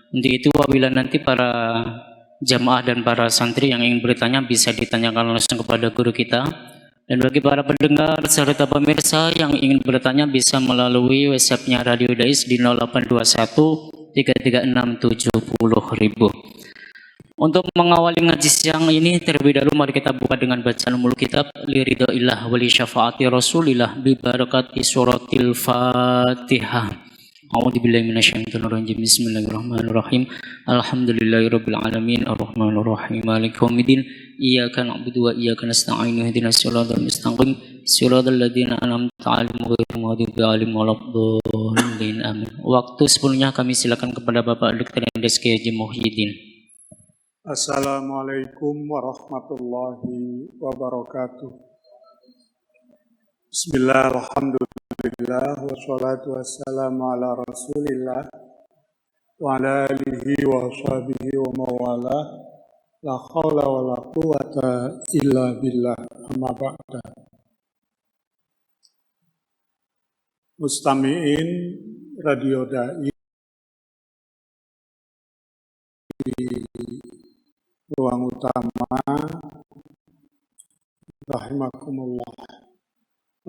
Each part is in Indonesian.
Untuk itu apabila nanti para jamaah dan para santri yang ingin bertanya bisa ditanyakan langsung kepada guru kita. Dan bagi para pendengar serta pemirsa yang ingin bertanya bisa melalui WhatsApp-nya Radio Dais di 0821 336 70.000. Untuk mengawali ngaji siang ini terlebih dahulu mari kita buka dengan bacaan mulu kitab Liridhoillah wali syafaati Rasulillah bi barakati suratil Fatihah. A'udzubillahi minasyaitonirrajim. Bismillahirrahmanirrahim. Alhamdulillahirabbil alamin arrahmanir rahim maliki yaumiddin. Iyyaka na'budu wa iyyaka nasta'in ihdinas siratal mustaqim siratal ladzina an'amta 'alaihim ghairil maghdubi 'alaihim waladdallin. Amin. Waktu sepenuhnya kami silakan kepada Bapak Dr. Andes Kiai Haji Muhyiddin. Assalamualaikum warahmatullahi wabarakatuh. Bismillahirrahmanirrahim. Wassalatu wassalamu ala rasulillah wa ala alihi wa sahbihi wa mawala. La khawla wa la quwata illa billah. Amma ba'da. Mustami'in Radio Dai ruang utama rahimakumullah.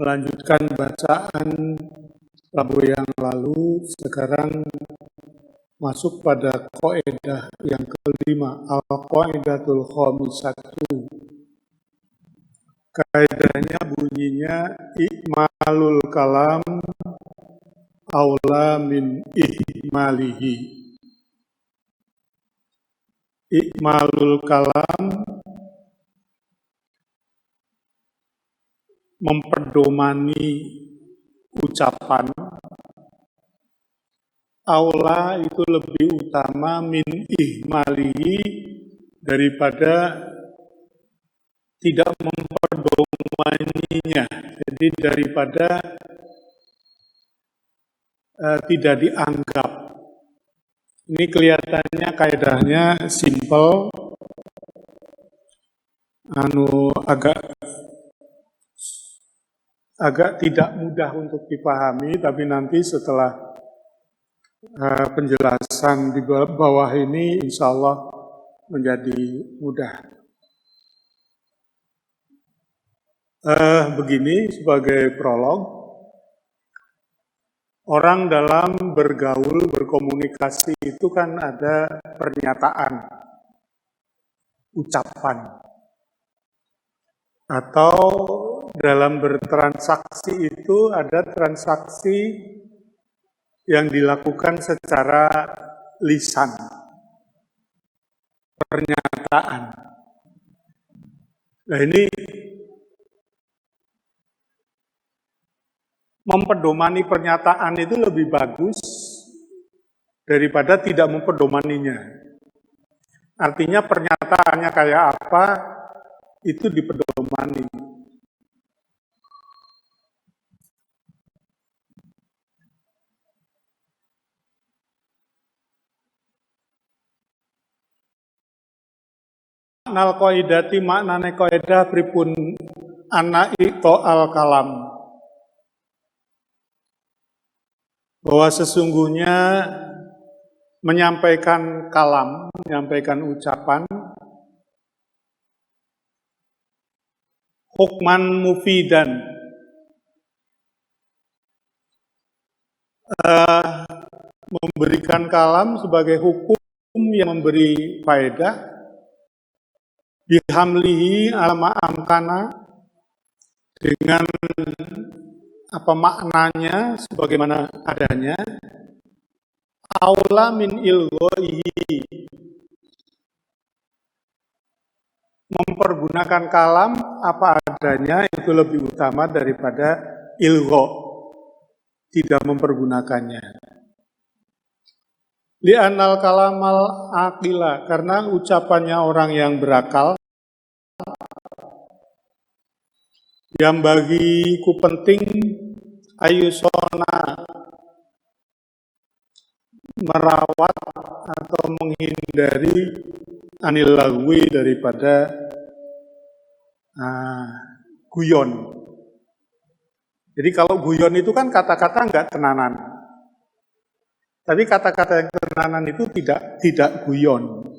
Melanjutkan bacaan Rabu yang lalu, sekarang masuk pada kaidah yang kelima, al-qaidatul khamisatu. Kaidahnya bunyinya ikmalul kalam aula min ihmalihi. Ikmalul kalam, memperdomani ucapan, aula itu lebih utama min ihmalihi daripada tidak memperdomaninya. Jadi daripada tidak dianggap. Ini kelihatannya kaidahnya simple, agak tidak mudah untuk dipahami, tapi nanti setelah penjelasan di bawah ini insya Allah menjadi mudah. Begini sebagai prolog, orang dalam bergaul, berkomunikasi itu kan ada pernyataan, ucapan, atau dalam bertransaksi itu ada transaksi yang dilakukan secara lisan, pernyataan. Nah ini memperdomani pernyataan itu lebih bagus daripada tidak memperdomaninya. Artinya pernyataannya kayak apa, itu diperdomani. Nal qaidati maknane qaidah pripun ana ito al kalam. Bahwa sesungguhnya menyampaikan kalam, menyampaikan ucapan, hukman mufidan, memberikan kalam sebagai hukum yang memberi faedah, bihamlihi alama amkana, dengan apa maknanya sebagaimana adanya, aula min ilghoihi, mempergunakan kalam apa adanya itu lebih utama daripada ilgho, tidak mempergunakannya. Li'annal kalamal aqila, karena ucapannya orang yang berakal, yang bagiku penting ayusona, merawat atau menghindari anil lagwi, daripada guyon. Jadi kalau guyon itu kan kata-kata enggak tenanan, Tapi kata-kata yang tenanan itu tidak guyon.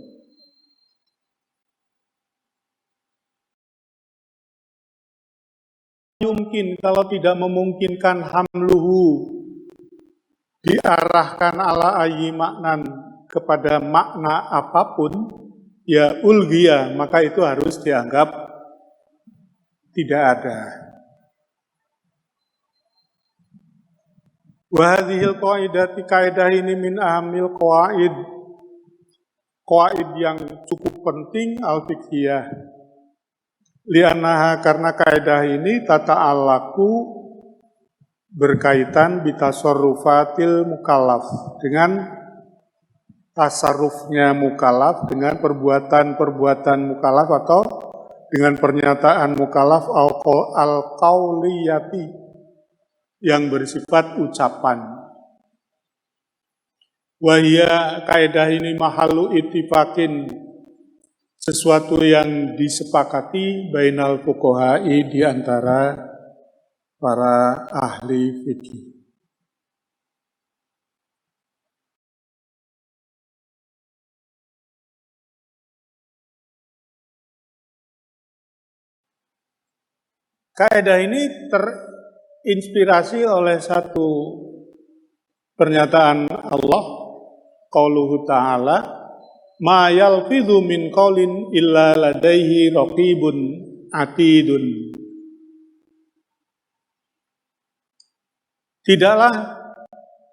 Mungkin kalau tidak memungkinkan hamluhu diarahkan ala ayyi maknan kepada makna apapun, ya ulgiya, maka itu harus dianggap tidak ada. Wa hadhil qaidati, kaidah ini min ahamil qawaid, qawaid yang cukup penting al-fiqhiyah. Li'annaha, karena kaidah ini tata'allaqu, berkaitan bitasarrufatil mukallaf, dengan tasarrufnya mukallaf, dengan perbuatan-perbuatan mukallaf atau dengan pernyataan mukallaf al-qauliyati yang bersifat ucapan. Wahia, kaidah ini mahalu ittifakin, sesuatu yang disepakati bainal fuqaha'i, di antara para ahli fikih. Kaidah ini terinspirasi oleh satu pernyataan Allah, qauluhu ta'ala, ma yalfidhu min qaulin illa ladaihi raqibun atidun. Tidaklah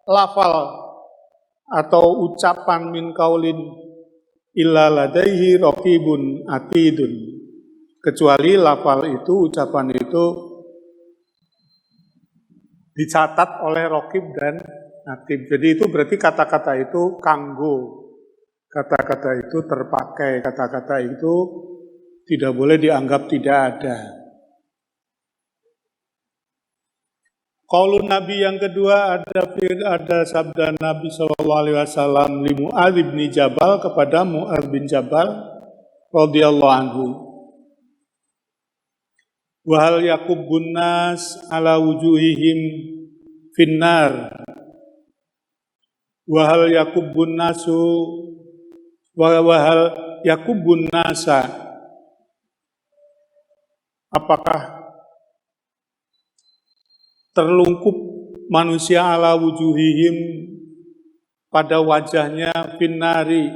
lafal atau ucapan min qaulin illa ladaihi raqibun atidun, kecuali lafal itu, ucapan itu dicatat oleh raqib dan atid. Jadi itu berarti kata-kata itu kanggo, kata-kata itu terpakai, kata-kata itu tidak boleh dianggap tidak ada. Qaulun Nabi yang kedua, ada sabda Nabi SAW li Mu'adz bin Jabal, kepada Mu'adz bin Jabal radhiyallahu anhu. Wa hal yakubbun nas ala wujuhihim finnar. Wa hal yakubbun nasu wa hal yakubbun nasa, apakah terlungkup manusia ala wujuhihim, pada wajahnya, finnari,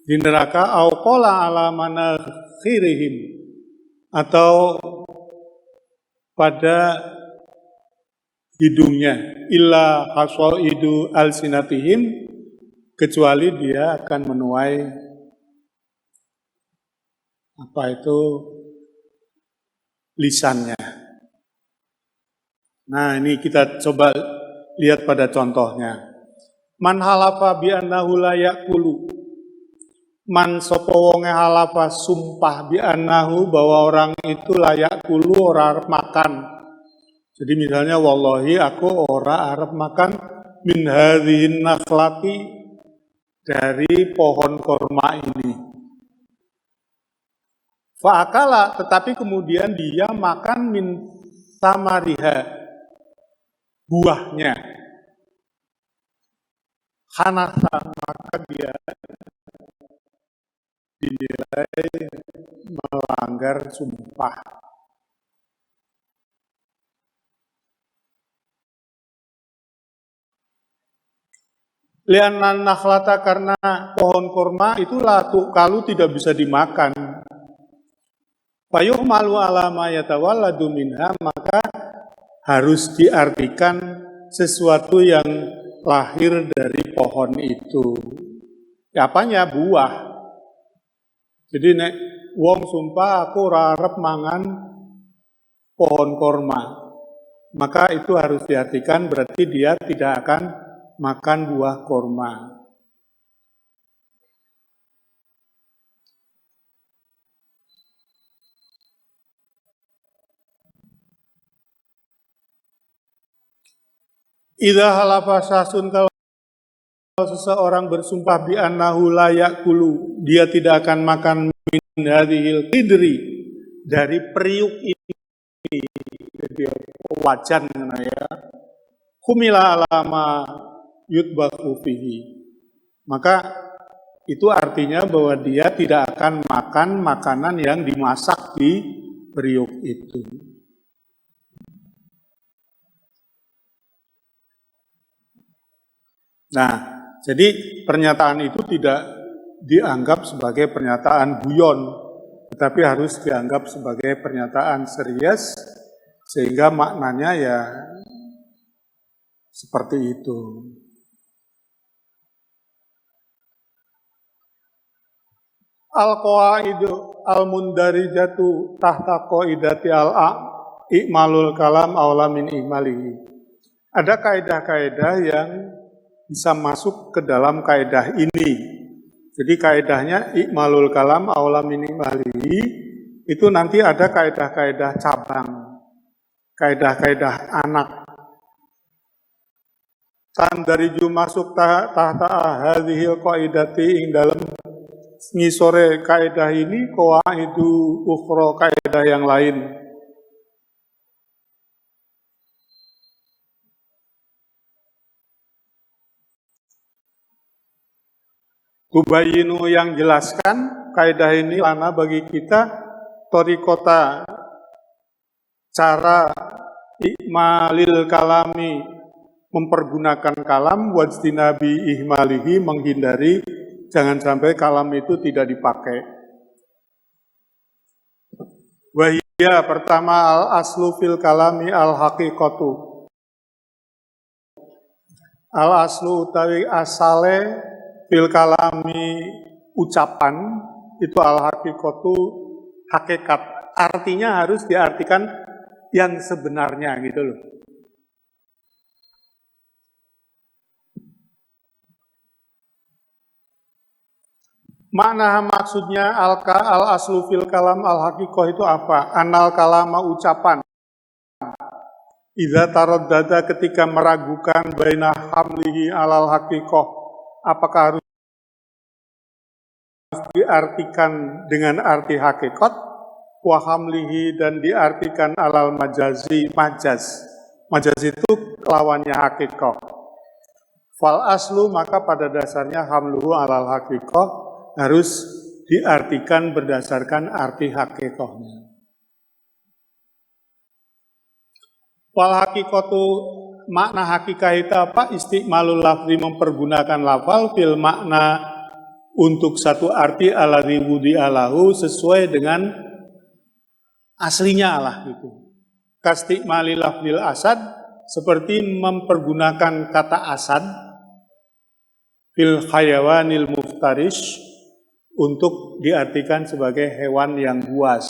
di neraka, au qala ala manakhirihim, atau pada hidungnya, illa hasaidu alsinatihim, kecuali dia akan menuai apa itu, lisannya. Nah, ini kita coba lihat pada contohnya. Man halafa bi annahu la ya'kulu. Man sapa wonge halafa sumpah bi annahu, bahwa orang itu layak kulu, ora arep makan. Jadi misalnya, wallahi aku ora arep makan min hadhihin nakhlati, dari pohon korma ini. Fa'akala, tetapi kemudian dia makan min samariha, buahnya. Khanasa, maka dia dinilai melanggar sumpah. Li'anna nakhlata, karena pohon korma itu latu, kalau tidak bisa dimakan. Fayuh malu alama yatawalladu minha, maka harus diartikan sesuatu yang lahir dari pohon itu. Apanya? Buah. Jadi nek wong sumpah aku ora arep mangan pohon korma, maka itu harus diartikan berarti dia tidak akan makan buah korma. Idza halafa sasun, kalau seseorang bersumpah bi annahu la ya'kulu, dia tidak akan makan min hadhil qidri, dari periuk ini, jadi wajan ya. Humila alama yutbakhu fihi. Maka itu artinya bahwa dia tidak akan makan makanan yang dimasak di periuk itu. Nah, jadi pernyataan itu tidak dianggap sebagai pernyataan guyon, tetapi harus dianggap sebagai pernyataan serius, sehingga maknanya ya seperti itu. Al-qawaidu al-mundarijatu tahta qaidati al-i'malul kalam awla min ihmalihi. Ada kaidah-kaidah yang bisa masuk ke dalam kaidah ini. Jadi kaidahnya i'malul kalam awla min ihmalihi, itu nanti ada kaidah-kaidah cabang, kaidah-kaidah anak. Tandariju masuk tahta hadhil qaidati ing dalam ngisore kaidah ini qawaidu ukhra kaidah yang lain. Tubayinu yang jelaskan kaidah ini lana bagi kita torikota cara ikmalil kalami mempergunakan kalam wajtinabi ihmalihi menghindari jangan sampai kalam itu tidak dipakai. Wahia pertama al-aslu fil kalami al-haqiqatu. Al-aslu utawi asale fil kalami ucapan itu al-haqiqatu hakikat. Artinya harus diartikan yang sebenarnya gitu loh. Makna maksudnya al-aslu fil kalam al-haqiqah itu apa? Anal kalama ucapan. Idza taraddada ketika meragukan baina hamlihi alal haqiqah, apakah harus diartikan dengan arti hakikat, wa hamlihi dan diartikan alal majazi, majaz. Majaz itu lawannya hakikat. Fal aslu maka pada dasarnya hamluhu alal haqiqah harus diartikan berdasarkan arti hakikatnya. Wal hakikatu makna hakikah itu apa? Istiqmalul lafzi mempergunakan lafal fil makna untuk satu arti alladzi wudi'alahu sesuai dengan aslinya Allah itu. Kastiqmalil lafzil asad seperti mempergunakan kata asad fil hayawanil muftarish untuk diartikan sebagai hewan yang buas.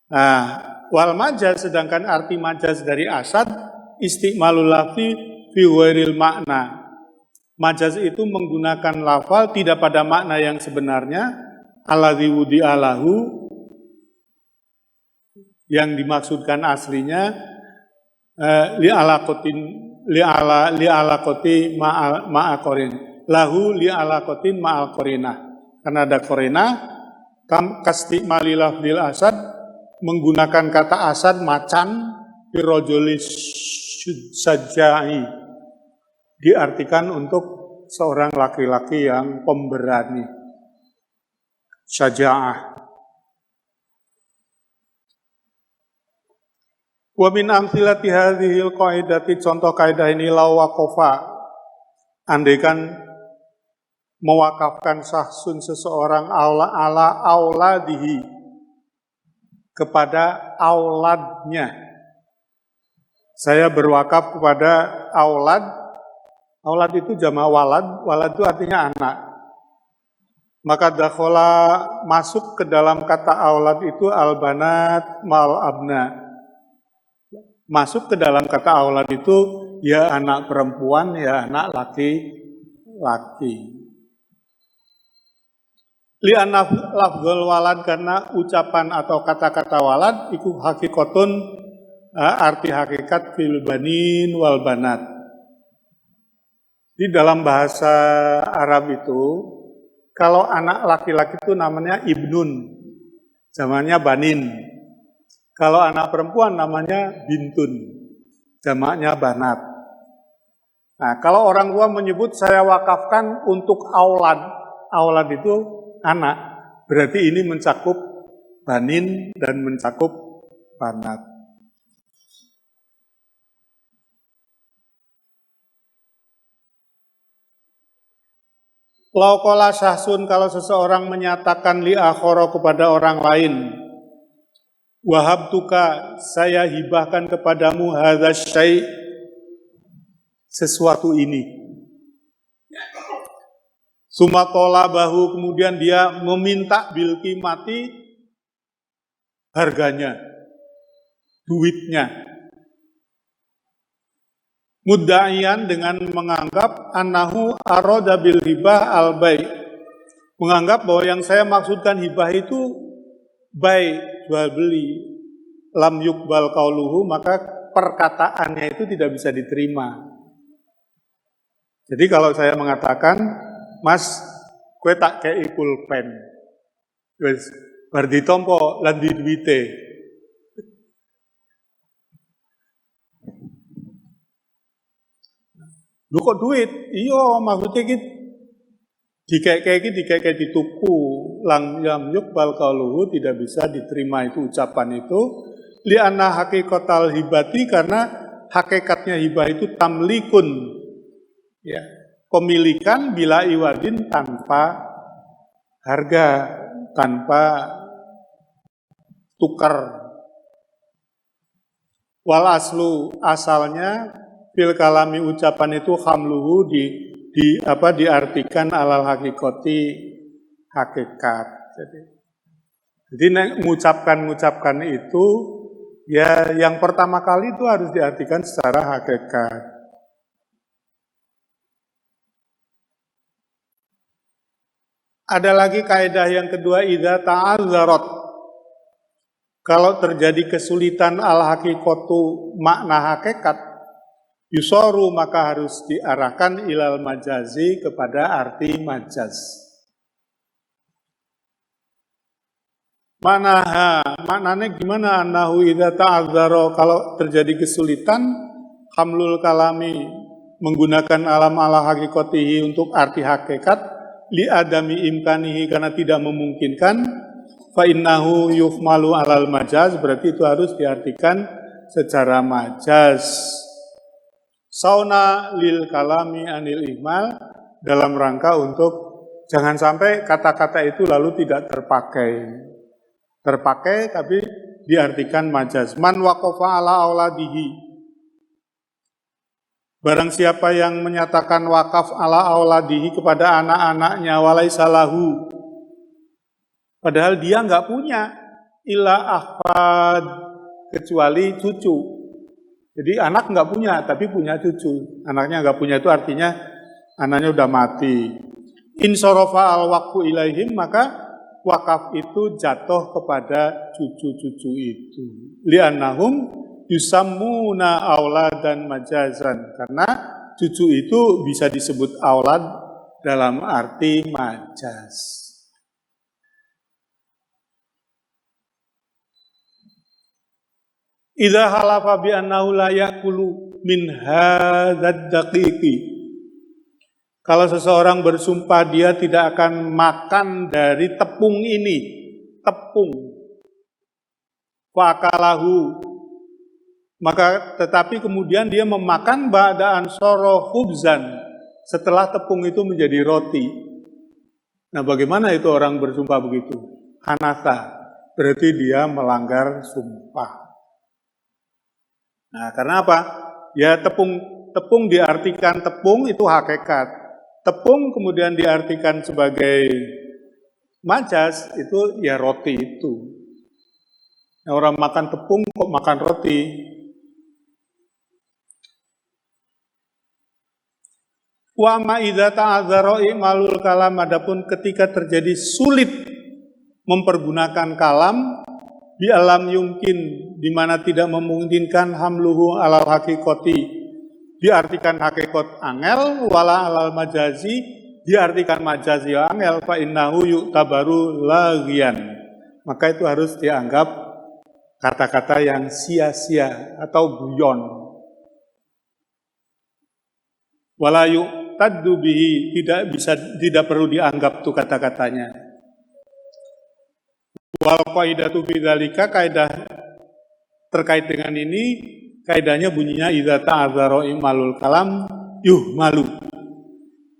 Nah, wal majaz sedangkan arti majaz dari asad istiqmalul lafzi fi ghairil makna. Majaz itu menggunakan lafal tidak pada makna yang sebenarnya, alladzi wudi'alahu yang dimaksudkan aslinya li'alaqati ma'aqorin. Lahu li'alaqatin ma'al qarinah. Karena ada qarinah, kastiqmali lafzil asad menggunakan kata asad macan birrojulis sajai diartikan untuk seorang laki-laki yang pemberani. Syaja'ah. Wa min amthilati hadhil qaidati contoh kaidah ini law waqafa andaikan mewakafkan sahsun seseorang ala auladihi kepada auladnya. Saya berwakaf kepada aulad. Aulad itu jama' walad. Walad itu artinya anak. Maka dakhola masuk ke dalam kata aulad itu albanat mal abna. Masuk ke dalam kata aulad itu ya anak perempuan, ya anak laki-laki. Li'anna lafzul walad karena ucapan atau kata-kata walad itu hakikatun arti hakikat fil banin wal banat. Di dalam bahasa Arab itu kalau anak laki-laki itu namanya ibnun, jamaknya banin. Kalau anak perempuan namanya bintun, jamaknya banat. Nah, kalau orang tua menyebut saya wakafkan untuk aulad, aulad itu anak, berarti ini mencakup banin dan mencakup banat. Laukola syahsun, kalau seseorang menyatakan li akhoro kepada orang lain, wahab tuka, saya hibahkan kepadamu hadza syai', sesuatu ini. Sumatola bahu, kemudian dia meminta bil qimati, harganya, duitnya. Mudda'iyan, dengan menganggap annahu arada bil hibah al bai', menganggap bahwa yang saya maksudkan hibah itu bai', jual beli. Lam yukbal qauluhu, maka perkataannya itu tidak bisa diterima. Jadi kalau saya mengatakan, Mas, kue tak kei pulpen, wis bar ditompo lan di duwite. Lu kok duit? Iya, maksudnya gitu. Dikek dituku, lam yukbal qauluhu, tidak bisa diterima itu ucapan itu. Li'anna hakikatal hibati, karena hakikatnya hibah itu tamlikun, ya, pemilikan bila iwadin, tanpa harga, tanpa tukar. Wal aslu, asalnya fil kalami, ucapan itu hamluhu, diartikan alal hakikoti, hakikat. Jadi mengucapkan itu, ya yang pertama kali itu harus diartikan secara hakikat. Ada lagi kaidah yang kedua, idza ta'azzarat, kalau terjadi kesulitan al hakikatu, makna hakikat, yusoru, maka harus diarahkan ilal majazi, kepada arti majaz. Maknanya gimana? Annahu idza ta'azzara, kalau terjadi kesulitan, hamlul kalami, menggunakan alam ala hakikatihi untuk arti hakikat, li adami imkanihi, karena tidak memungkinkan, fa innahu yufmalu alal majaz, berarti itu harus diartikan secara majaz. Sauna lil kalami anil ihmal, dalam rangka untuk jangan sampai kata-kata itu lalu tidak terpakai tapi diartikan majaz. Man waqafa ala auladihi, barang siapa yang menyatakan wakaf ala auladihi, kepada anak-anaknya, walaisa lahu, padahal dia nggak punya, illa ahfad, kecuali cucu. Jadi anak nggak punya, tapi punya cucu. Anaknya nggak punya itu artinya anaknya udah mati. Insorofa al waqfu ilaihim, maka wakaf itu jatuh kepada cucu-cucu itu. Li'annahum yusammuna auladan majazan, karena cucu itu bisa disebut aulad dalam arti majaz. Idza halafa bi annahu la ya'kulu min hadzal daqiqi, kalau seseorang bersumpah dia tidak akan makan dari tepung ini, tepung, fakalahu, maka tetapi kemudian dia memakan ba'da ansoro khubzan, setelah tepung itu menjadi roti. Nah, bagaimana itu orang bersumpah begitu? Hanatha, berarti dia melanggar sumpah. Nah, karena apa? Ya tepung diartikan tepung itu hakikat. Tepung kemudian diartikan sebagai majaz, itu ya roti itu. Nah, orang makan tepung kok makan roti? Wa ma idza ta'adzara i'malul kalam, adapun ketika terjadi sulit mempergunakan kalam, di alam yumkin, di mana tidak memungkinkan hamluhu alal hakikoti, diartikan hakikat angel, wala alal majazi, diartikan majazi angel, fa innahu yu'tabaru laghian, maka itu harus dianggap kata-kata yang sia-sia atau guyon. Wala yu'taddu bihi, tidak perlu dianggap tuh kata-katanya. Wal qaidatu bidzalika, kaidah terkait dengan ini, kaidahnya bunyinya idza ta'adzara imalul kalam yuhmalu.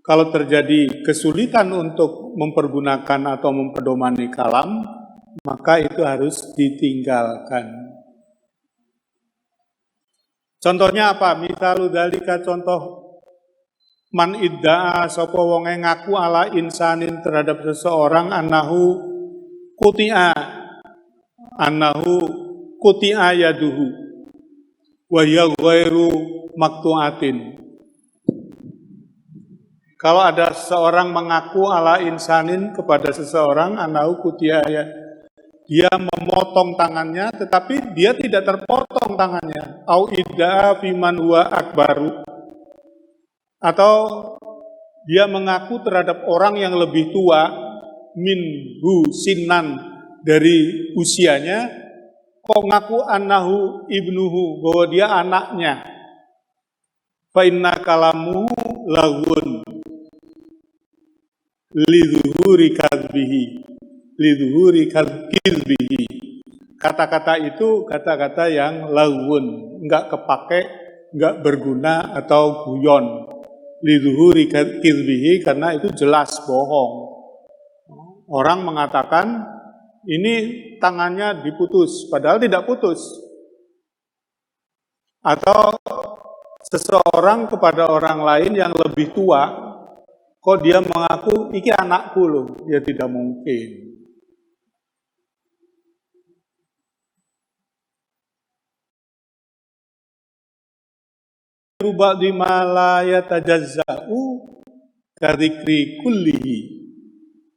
Kalau terjadi kesulitan untuk mempergunakan atau memperdomani kalam, maka itu harus ditinggalkan. Contohnya apa? Misalu dzalika, contoh man idda'a, sapa wonge ngaku ala insanin terhadap seseorang annahu kuti'a yaduhu wa hiya ghairu maqtu'atin. Kalau ada seseorang mengaku ala insanin kepada seseorang annahu kuti'a, dia memotong tangannya tetapi dia tidak terpotong tangannya, au idda'a fiman huwa akbaru, atau dia mengaku terhadap orang yang lebih tua minhu sinan, dari usianya, kok ngaku annahu ibnuhu, bahwa dia anaknya, fa inna kalamu lagun lidzuhuri kadbihi. Kata-kata itu kata-kata yang lagun, enggak kepake, enggak berguna atau guyon. Lidzuhuri kadbihi, karena itu jelas bohong. Orang mengatakan ini tangannya diputus, padahal tidak putus. Atau seseorang kepada orang lain yang lebih tua, kok dia mengaku, iki anakku loh, ya tidak mungkin. Rubah di malaya tajazza'u kadzikri kullihi,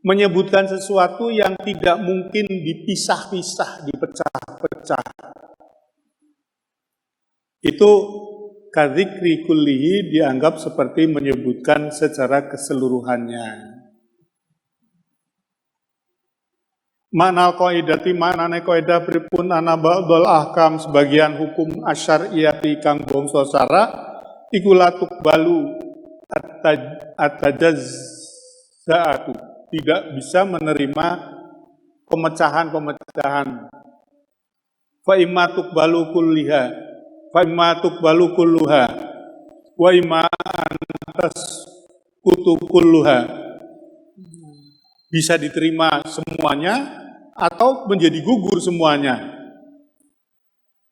menyebutkan sesuatu yang tidak mungkin dipisah-pisah, dipecah-pecah. Itu kadzikri kullihi dianggap seperti menyebutkan secara keseluruhannya. Manal qaidati, manane qaidah pripun ana ba'dul ahkam, sebagian hukum asyariyati kang bangsa syara iku latuk balu at-tajazza'atu, tidak bisa menerima pemecahan-pemecahan. Fa imma tuqbalu kulliha, fa imma tuqbalu kulluha, wa imma antas kulluha, bisa diterima semuanya atau menjadi gugur semuanya.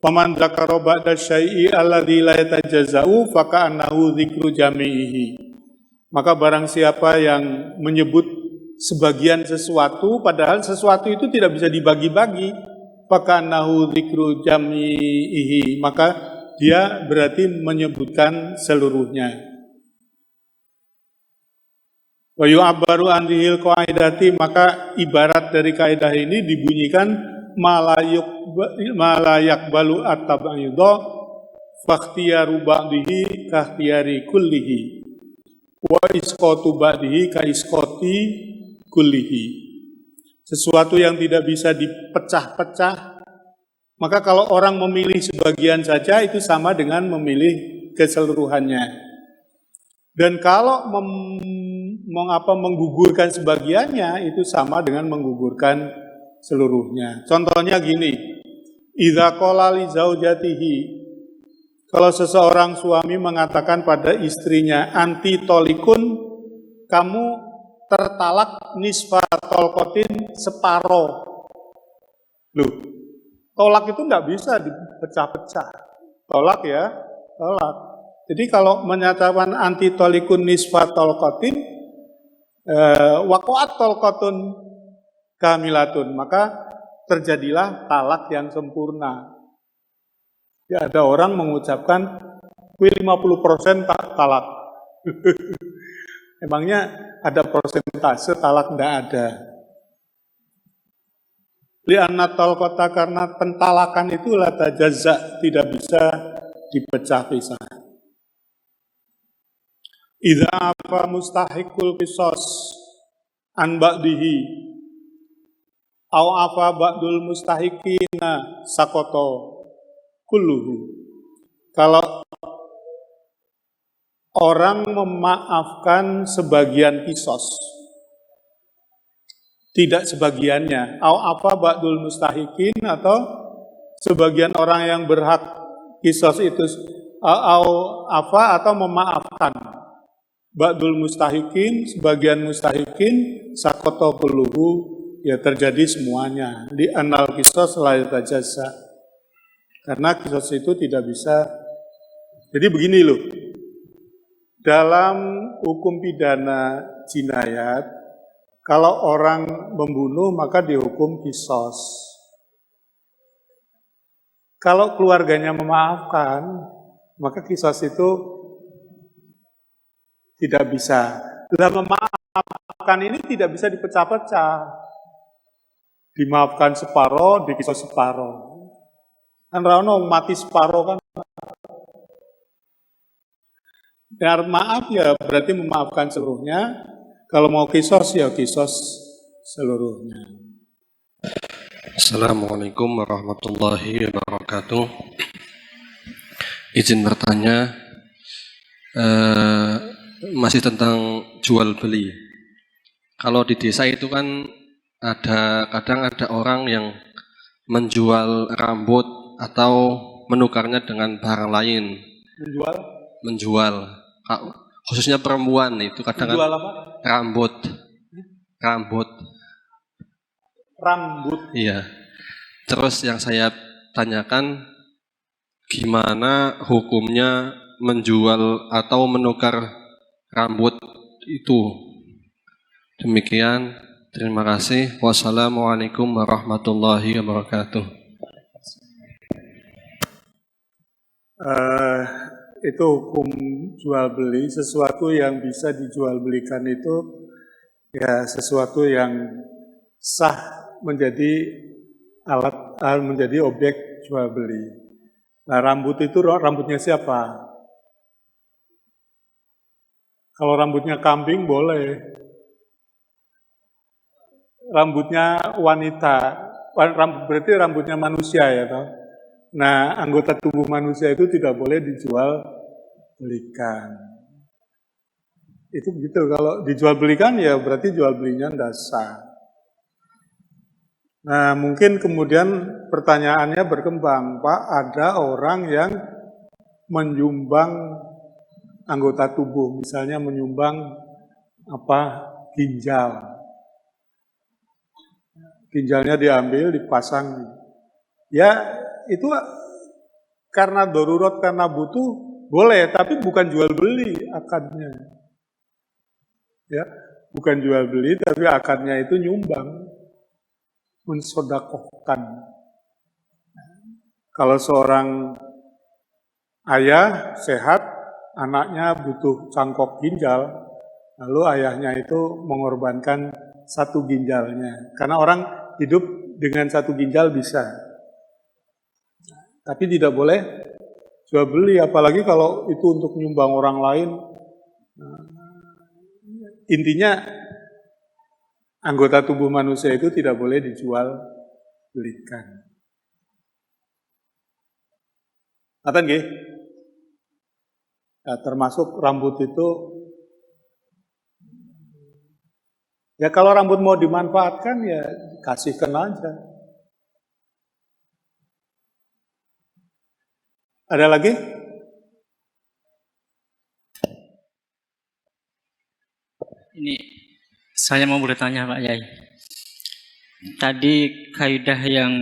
Faman dzakara ba'da syai'i alladzi la yatajazza'u faka'annahu dzikru jami'ihi. Maka barang siapa yang menyebut sebagian sesuatu, padahal sesuatu itu tidak bisa dibagi-bagi, faka'annahu dzikru jami'ihi, maka dia berarti menyebutkan seluruhnya. Wa yu'abbaru an dzil qaidati, maka ibarat dari kaidah ini dibunyikan malayak balu at-tabayyudha fakhtiyaru ba'dihi kakhtiyari kullihi wa isqatu ba'dihi ka isqati kullihi. Sesuatu yang tidak bisa dipecah-pecah, maka kalau orang memilih sebagian saja itu sama dengan memilih keseluruhannya. Dan kalau menggugurkan sebagiannya itu sama dengan menggugurkan seluruhnya. Contohnya gini, idza qala li zaujatihi, kalau seseorang suami mengatakan pada istrinya, anti tolikun, kamu tertalak nisfa tolkotin, separo. Loh, tolak itu enggak bisa dipecah-pecah. Tolak ya, tolak. Jadi kalau menyatakan anti tolikun nisfa tolkotin, waqa'at tolkotun kamilatun, maka terjadilah talak yang sempurna. Ya, ada orang mengucapkan 50% talak. Emangnya ada persentase talak? Enggak ada. Li'anna talqata, karena pentalakan itu la tajazza, tidak bisa dipecah-pisah. Idza afa mustahiqul qisas an ba'dihi aw afa ba'dul mustahiqina saqata kulluhu. Kalau orang memaafkan sebagian kisos, tidak sebagiannya, au apa ba'dul mustahikin, atau sebagian orang yang berhak kisos itu, au apa atau memaafkan ba'dul mustahikin, sebagian mustahikin, sakoto peluhu, ya terjadi semuanya. Di anal kisos la yatajazza, karena kisos itu tidak bisa. Jadi begini loh, dalam hukum pidana jinayat, kalau orang membunuh maka dihukum kisos. Kalau keluarganya memaafkan, maka kisos itu tidak bisa. Dalam memaafkan ini tidak bisa dipecah-pecah. Dimaafkan separoh, dikisos separoh. Kan rano mati separoh kan. Ya, maaf ya berarti memaafkan seluruhnya. Kalau mau kisos ya kisos seluruhnya. Assalamualaikum warahmatullahi wabarakatuh. Izin bertanya, masih tentang jual beli. Kalau di desa itu kan kadang ada orang yang menjual rambut atau menukarnya dengan barang lain. Menjual. Khususnya perempuan itu kadang Menjual apa? Rambut. Iya. Terus yang saya tanyakan, gimana hukumnya menjual atau menukar rambut itu? Demikian, terima kasih. Wassalamualaikum warahmatullahi wabarakatuh. Itu hukum jual beli, sesuatu yang bisa dijual belikan itu ya sesuatu yang sah menjadi menjadi objek jual beli. Nah, rambut itu rambutnya siapa? Kalau rambutnya kambing boleh. Rambutnya wanita, berarti rambutnya manusia ya toh. Nah, anggota tubuh manusia itu tidak boleh dijual belikan. Itu begitu, kalau dijual belikan ya berarti jual belinya tidak sah. Nah, mungkin kemudian pertanyaannya berkembang, Pak, ada orang yang menyumbang anggota tubuh, misalnya menyumbang ginjal. Ginjalnya diambil, dipasang. Ya, itu karena darurat, karena butuh, boleh, tapi bukan jual beli akadnya. Ya, bukan jual beli, tapi akadnya itu nyumbang, mensodakohkan. Kalau seorang ayah sehat, anaknya butuh cangkok ginjal, lalu ayahnya itu mengorbankan satu ginjalnya. Karena orang hidup dengan satu ginjal bisa. Tapi tidak boleh jual beli, apalagi kalau itu untuk nyumbang orang lain. Intinya anggota tubuh manusia itu tidak boleh dijual belikan. Ngaten nggih? Nah, termasuk rambut itu, ya kalau rambut mau dimanfaatkan ya kasihkan aja. Ada lagi? Ini saya mau bertanya Pak Yai. Tadi kaidah yang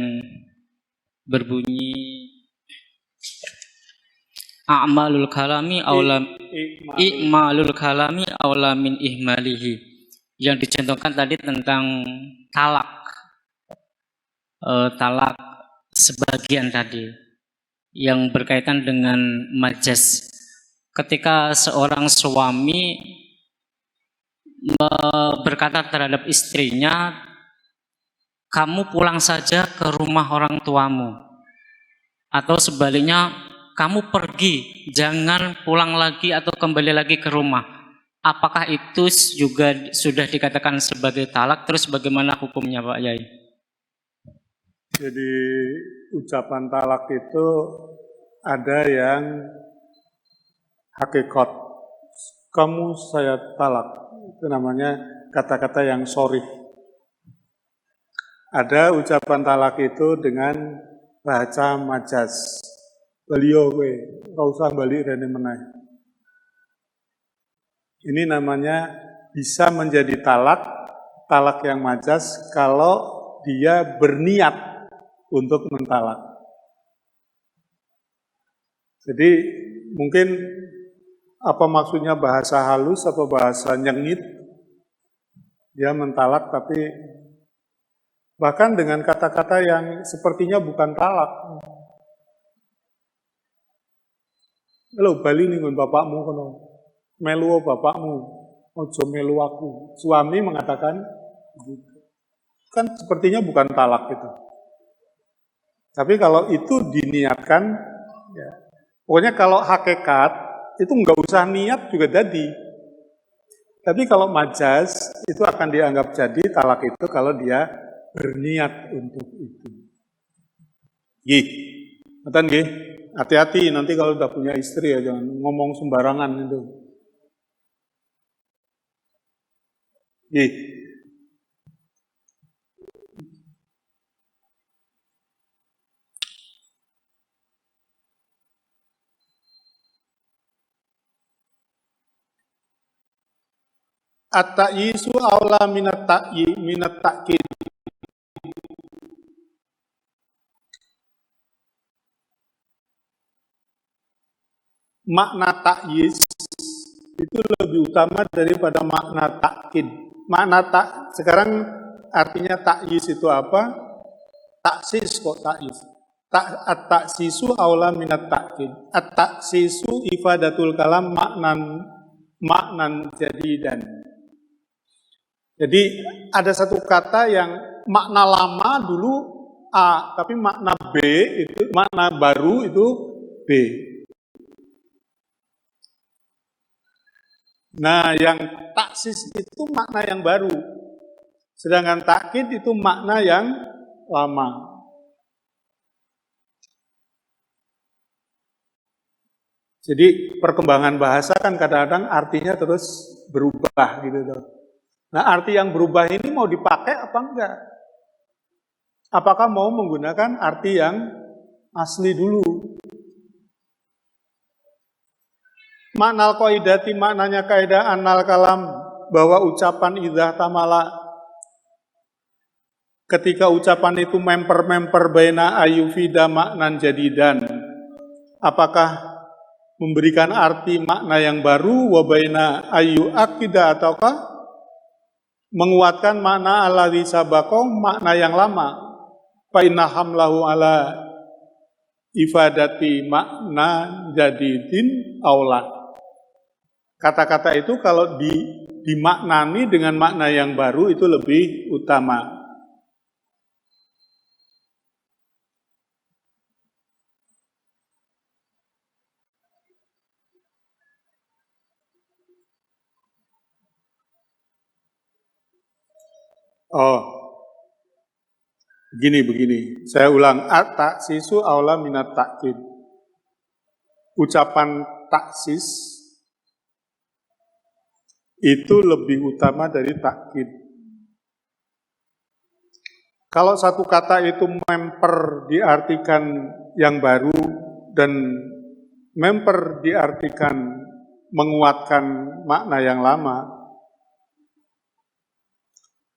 berbunyi a'malul kalami aula min ihmalihi, yang dicontohkan tadi tentang talak sebagian tadi yang berkaitan dengan majas. Ketika seorang suami berkata terhadap istrinya, kamu pulang saja ke rumah orang tuamu, atau sebaliknya, kamu pergi, jangan pulang lagi atau kembali lagi ke rumah. Apakah itu juga sudah dikatakan sebagai talak? Terus bagaimana hukumnya Pak Yai? Jadi ucapan talak itu ada yang hakikat kamu saya talak. Itu namanya kata-kata yang sorif. Ada ucapan talak itu dengan bahasa majas. Beliau kowe, ora usah balik rene meneh. Ini namanya bisa menjadi talak yang majas kalau dia berniat untuk mentalak. Jadi mungkin apa maksudnya bahasa halus, apa bahasa nyengit, dia mentalak tapi bahkan dengan kata-kata yang sepertinya bukan talak. Halo, bali nih bapakmu kono. Melu bapakmu, ojo melu aku. Suami mengatakan gitu. Kan sepertinya bukan talak itu. Tapi kalau itu diniatkan, ya, pokoknya kalau hakikat itu nggak usah niat juga jadi. Tapi kalau majas itu akan dianggap jadi talak itu kalau dia berniat untuk itu. Gih, ngeten nggih. Hati-hati nanti kalau udah punya istri ya jangan ngomong sembarangan itu. Gih. At-ta'yisu aula minat ta'kid. Makna ta'yis itu lebih utama daripada makna ta'kid. Sekarang artinya ta'yis itu apa? Taksis kok ta'yis. At-taksisu aula minat ta'kid. At-taksisu ifadatul kalam maknan jadidan. Jadi ada satu kata yang makna lama dulu A, tapi makna B itu makna baru itu B. Nah, yang taksis itu makna yang baru. Sedangkan takkid itu makna yang lama. Jadi perkembangan bahasa kan kadang-kadang artinya terus berubah gitu loh. Nah, arti yang berubah ini mau dipakai apa enggak? Apakah mau menggunakan arti yang asli dulu? Maknal qaidati maknanya kaidah anal kalam bahwa ucapan idza tamala ketika ucapan itu memper baina ayufida maknan jadidan apakah memberikan arti makna yang baru wa baina ayu akidah ataukah menguatkan makna alladzi sabaqo makna yang lama fa inna hamlahu ala ifadati makna jadidin aula. Kata-kata itu kalau dimaknani dengan makna yang baru itu lebih utama. Oh, begini. Saya ulang. At-taksisu aula minat takkid. Ucapan taksis itu lebih utama dari takkid. Kalau satu kata itu memper diartikan yang baru dan memper diartikan menguatkan makna yang lama,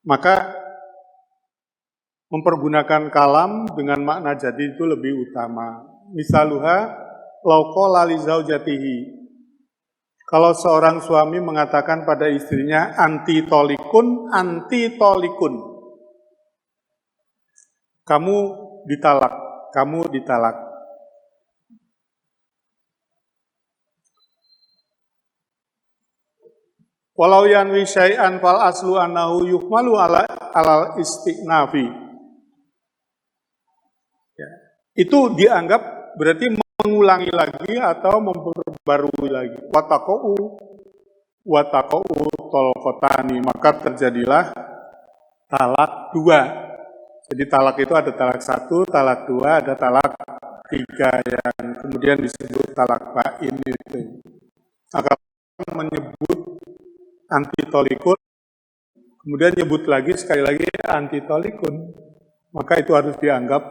maka mempergunakan kalam dengan makna jadi itu lebih utama. Misaluha lauqala li zaujatihi. Kalau seorang suami mengatakan pada istrinya anti tolikun, kamu ditalak. Walau yanwi syai'an fal aslu annahu yukmalu alal istiqnafi. Ya. Itu dianggap berarti mengulangi lagi atau memperbarui lagi. Wataqau tolkotani, maka terjadilah talak dua. Jadi talak itu ada talak satu, talak dua, ada talak tiga yang kemudian disebut talak bain itu. Nah, menyebut antitolikun, kemudian nyebut lagi sekali lagi antitolikun, maka itu harus dianggap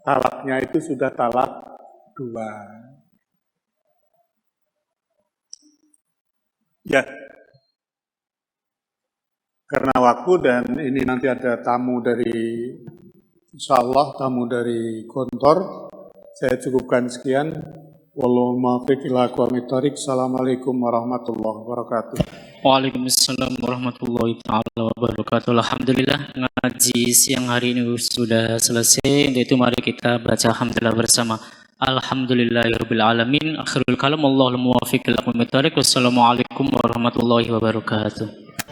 talaknya itu sudah talak 2. Ya, karena waktu dan ini nanti ada tamu dari, insya Allah tamu dari Gontor, saya cukupkan sekian. Wallahu muwaffiq ila aqwamit thoriq. Assalamualaikum warahmatullahi wabarakatuh. Waalaikumsalam warahmatullahi taala wabarakatuh. Alhamdulillah ngaji siang hari ini sudah selesai. Untuk itu mari kita baca alhamdulillah bersama. Alhamdulillahirabbil alamin. Akhirul kalam Allahul muwaffiq ila aqwamit thoriq. Wassalamualaikum warahmatullahi wabarakatuh.